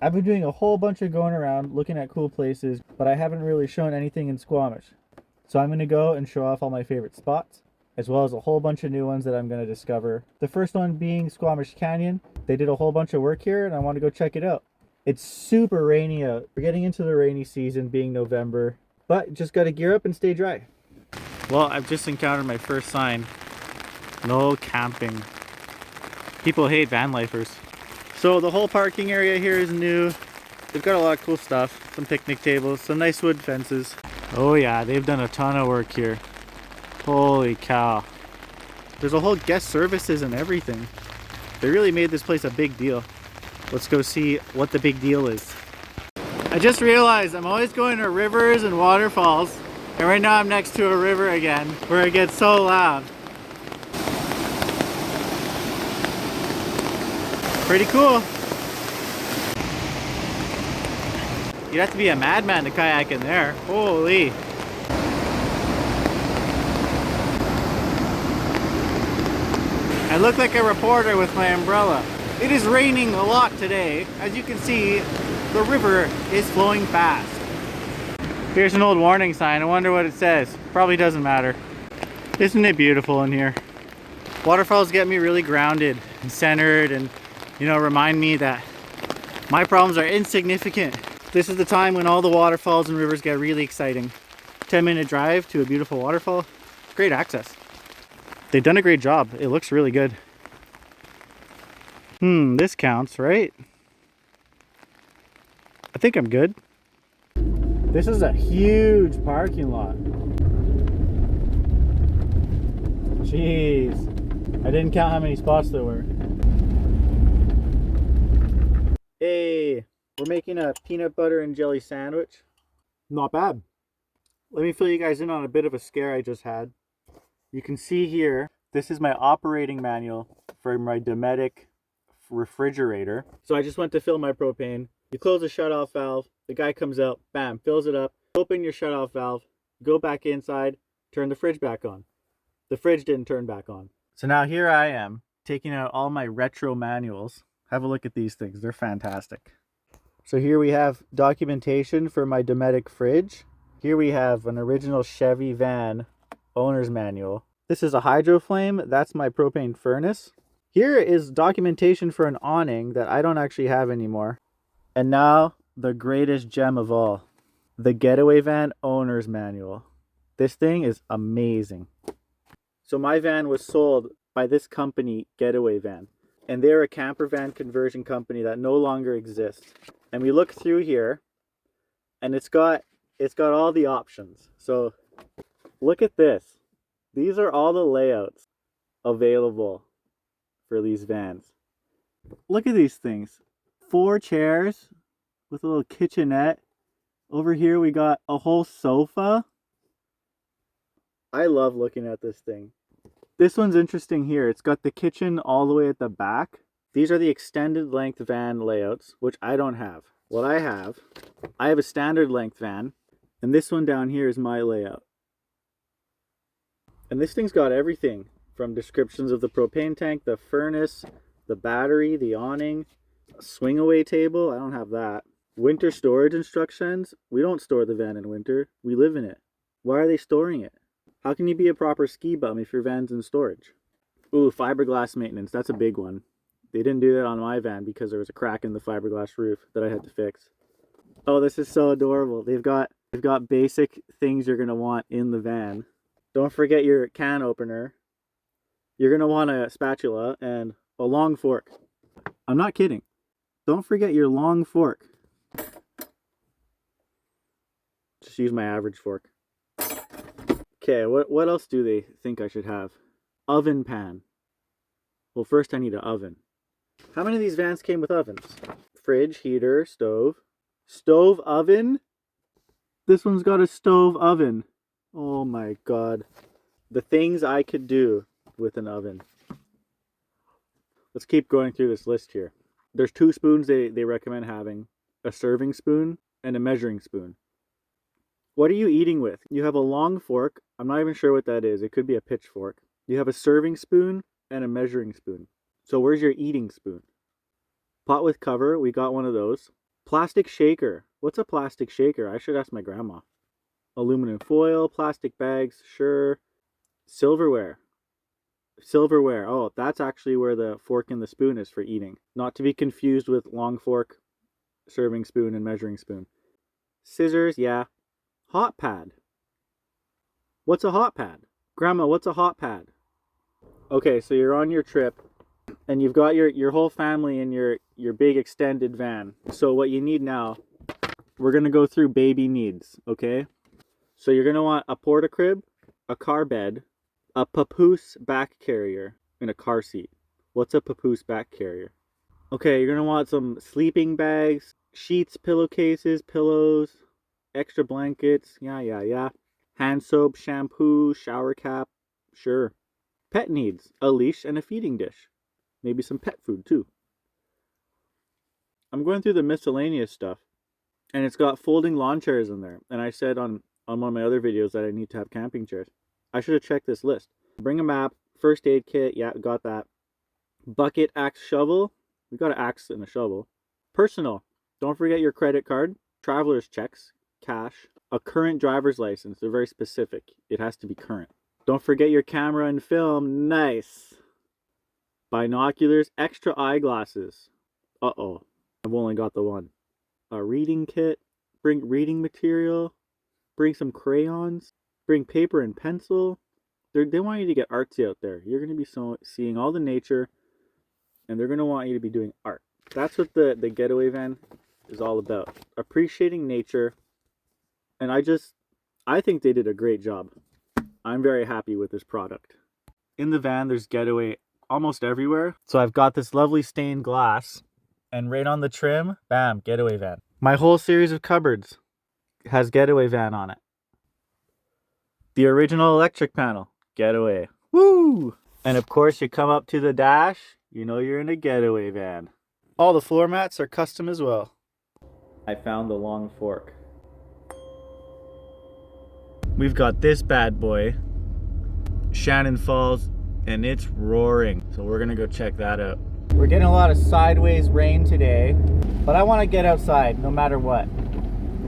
I've been doing a whole bunch of going around looking at cool places, but I haven't really shown anything in Squamish. So I'm going to go and show off all my favorite spots, as well as a whole bunch of new ones that I'm going to discover. The first one being Squamish Canyon. They did a whole bunch of work here and I want to go check it out. It's super rainy out. We're getting into the rainy season, being November, but just got to gear up and stay dry. Well, I've just encountered my first sign. No camping. People hate van lifers. So the whole parking area here is new. They've got a lot of cool stuff. Some picnic tables, some nice wood fences. Oh yeah, they've done a ton of work here. Holy cow. There's a whole guest services and everything. They really made this place a big deal. Let's go see what the big deal is. I just realized I'm always going to rivers and waterfalls. And right now I'm next to a river again, where it gets so loud. Pretty cool. You'd have to be a madman to kayak in there. Holy. I look like a reporter with my umbrella. It is raining a lot today. As you can see, the river is flowing fast. Here's an old warning sign. I wonder what it says. Probably doesn't matter. Isn't it beautiful in here? Waterfalls get me really grounded and centered and, you know, remind me that my problems are insignificant. This is the time when all the waterfalls and rivers get really exciting. 10-minute drive to a beautiful waterfall. Great access. They've done a great job. It looks really good. This counts, right? I think I'm good. This is a huge parking lot. Jeez. I didn't count how many spots there were. Hey, we're making a peanut butter and jelly sandwich. Not bad. Let me fill you guys in on a bit of a scare I just had. You can see here, this is my operating manual for my Dometic refrigerator. So I just went to fill my propane. You close the shutoff valve, the guy comes out, bam, fills it up, open your shutoff valve, go back inside, turn the fridge back on. The fridge didn't turn back on. So now here I am, taking out all my retro manuals. Have a look at these things, they're fantastic. So here we have documentation for my Dometic fridge. Here we have an original Chevy van owner's manual. This is a hydroflame, that's my propane furnace. Here is documentation for an awning that I don't actually have anymore. And now, the greatest gem of all, the Getaway van owner's manual. This thing is amazing. So my van was sold by this company, Getaway Van. And they're a campervan conversion company that no longer exists. And we look through here, and it's got all the options. So look at this. These are all the layouts available for these vans. Look at these things. 4 chairs with a little kitchenette. Over here we got a whole sofa. I love looking at this thing. This one's interesting here. It's got the kitchen all the way at the back. These are the extended length van layouts, which I don't have. What I have a standard length van, and this one down here is my layout. And this thing's got everything from descriptions of the propane tank, the furnace, the battery, the awning, a swing away table. I don't have that. Winter storage instructions. We don't store the van in winter. We live in it. Why are they storing it? How can you be a proper ski bum if your van's in storage? Ooh, fiberglass maintenance. That's a big one. They didn't do that on my van because there was a crack in the fiberglass roof that I had to fix. Oh, this is so adorable. They've got basic things you're going to want in the van. Don't forget your can opener. You're going to want a spatula and a long fork. I'm not kidding. Don't forget your long fork. Just use my average fork. Okay, what else do they think I should have? Oven pan. Well, first I need an oven. How many of these vans came with ovens? Fridge, heater, stove. Stove, oven? This one's got a stove oven. Oh my god. The things I could do with an oven. Let's keep going through this list here. There's 2 spoons they recommend having. A serving spoon and a measuring spoon. What are you eating with? You have a long fork. I'm not even sure what that is. It could be a pitchfork. You have a serving spoon and a measuring spoon. So where's your eating spoon? Pot with cover. We got one of those. Plastic shaker. What's a plastic shaker? I should ask my grandma. Aluminum foil, plastic bags, sure. Silverware. Silverware. Oh, that's actually where the fork and the spoon is for eating. Not to be confused with long fork, serving spoon, and measuring spoon. Scissors, yeah. Hot pad. What's a hot pad? Grandma, what's a hot pad? Okay, so you're on your trip and you've got your whole family in your big extended van. So what you need now, we're going to go through baby needs, okay? So you're going to want a porta-crib, a car bed, a papoose back carrier, and a car seat. What's a papoose back carrier? Okay, you're going to want some sleeping bags, sheets, pillowcases, pillows, extra blankets, yeah. Hand soap, shampoo, shower cap, sure. Pet needs, a leash and a feeding dish. Maybe some pet food too. I'm going through the miscellaneous stuff, and it's got folding lawn chairs in there. And I said on one of my other videos that I need to have camping chairs. I should have checked this list. Bring a map, first aid kit, yeah, got that. Bucket, axe, shovel. We got an axe and a shovel. Personal, don't forget your credit card. Traveler's checks, cash. A current driver's license, they're very specific. It has to be current. Don't forget your camera and film, nice. Binoculars, extra eyeglasses. Uh-oh, I've only got the one. A reading kit, bring reading material, bring some crayons, bring paper and pencil. They want you to get artsy out there. You're going to be seeing all the nature, and they're going to want you to be doing art. That's what the Getaway van is all about. Appreciating nature, and I think they did a great job. I'm very happy with this product. In the van, there's Getaway almost everywhere. So I've got this lovely stained glass, and right on the trim, bam, Getaway van. My whole series of cupboards has Getaway van on it. The original electric panel, Getaway. Woo! And of course, you come up to the dash, you know you're in a Getaway van. All the floor mats are custom as well. I found the long fork. We've got this bad boy, Shannon Falls, and it's roaring. So we're gonna go check that out. We're getting a lot of sideways rain today, but I wanna get outside no matter what.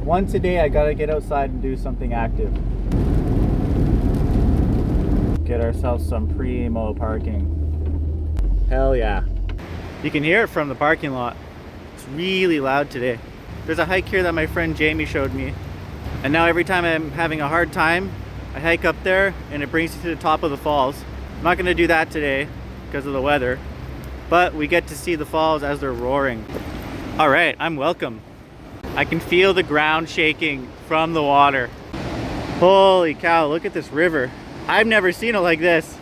Once a day, I gotta get outside and do something active. Get ourselves some primo parking. Hell yeah. You can hear it from the parking lot. It's really loud today. There's a hike here that my friend Jamie showed me. And now every time I'm having a hard time, I hike up there and it brings you to the top of the falls. I'm not gonna do that today because of the weather, but we get to see the falls as they're roaring. All right, I'm welcome. I can feel the ground shaking from the water. Holy cow, look at this river. I've never seen it like this.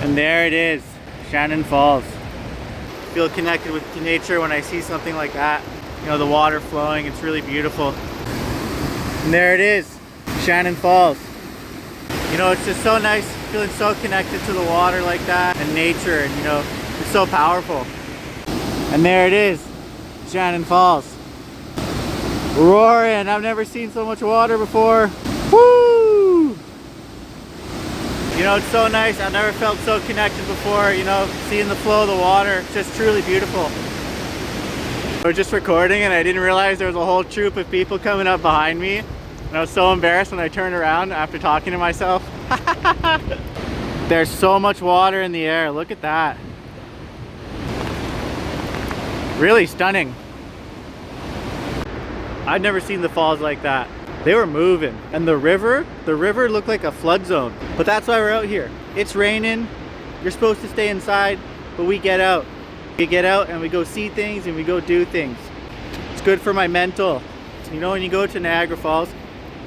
And there it is. Shannon Falls. Feel connected with nature when I see something like that. You know, the water flowing, it's really beautiful. And there it is, Shannon Falls. You know, it's just so nice feeling so connected to the water like that and nature, and you know, it's so powerful. And there it is, Shannon Falls. Roaring, I've never seen so much water before. Woo! You know, it's so nice. I've never felt so connected before, you know, seeing the flow of the water. It's just truly beautiful. I was just recording and I didn't realize there was a whole troop of people coming up behind me. And I was so embarrassed when I turned around after talking to myself. There's so much water in the air. Look at that. Really stunning. I've never seen the falls like that. They were moving. And the river looked like a flood zone. But that's why we're out here. It's raining. You're supposed to stay inside, but we get out. We get out and we go see things and we go do things. It's good for my mental. You know, when you go to Niagara Falls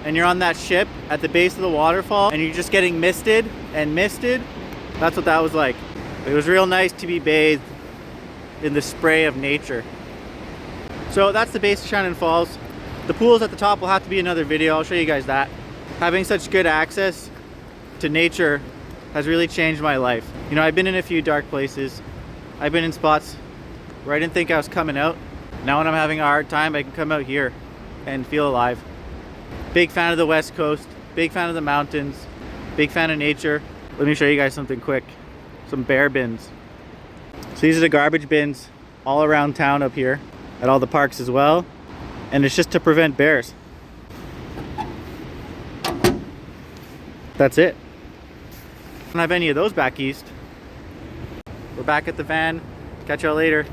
and you're on that ship at the base of the waterfall and you're just getting misted and misted, that's what that was like. It was real nice to be bathed in the spray of nature. So that's the base of Shannon Falls. The pools at the top will have to be another video. I'll show you guys that. Having such good access to nature has really changed my life. You know, I've been in a few dark places. I've been in spots where I didn't think I was coming out. Now when I'm having a hard time, I can come out here and feel alive. Big fan of the West Coast, big fan of the mountains, big fan of nature. Let me show you guys something quick. Some bear bins. So these are the garbage bins all around town up here at all the parks as well. And it's just to prevent bears. That's it. Don't have any of those back east. We're back at the van. Catch y'all later.